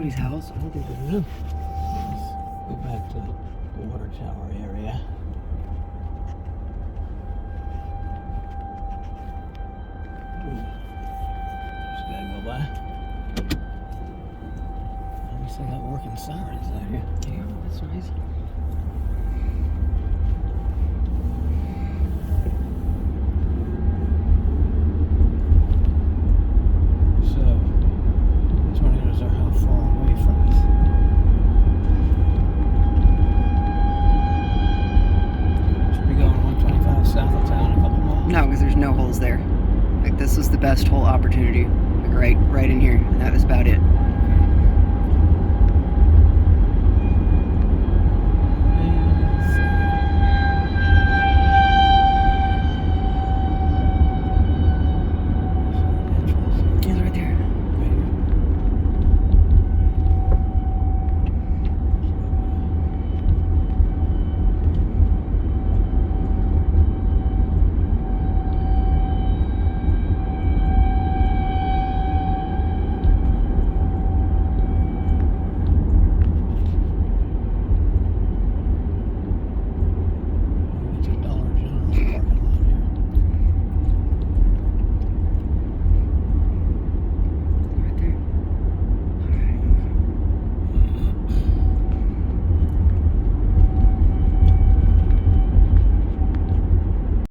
somebody's house? I don't think it is. Let's go back to the water tower area. Just gotta go by. We still got working sirens out here. Yeah, that's nice. So, tornadoes are how far away from us? Should we go on 125 south of town a couple miles? No, because there's no holes there. Like, this was the best hole opportunity. Like, right in here. And that was about it.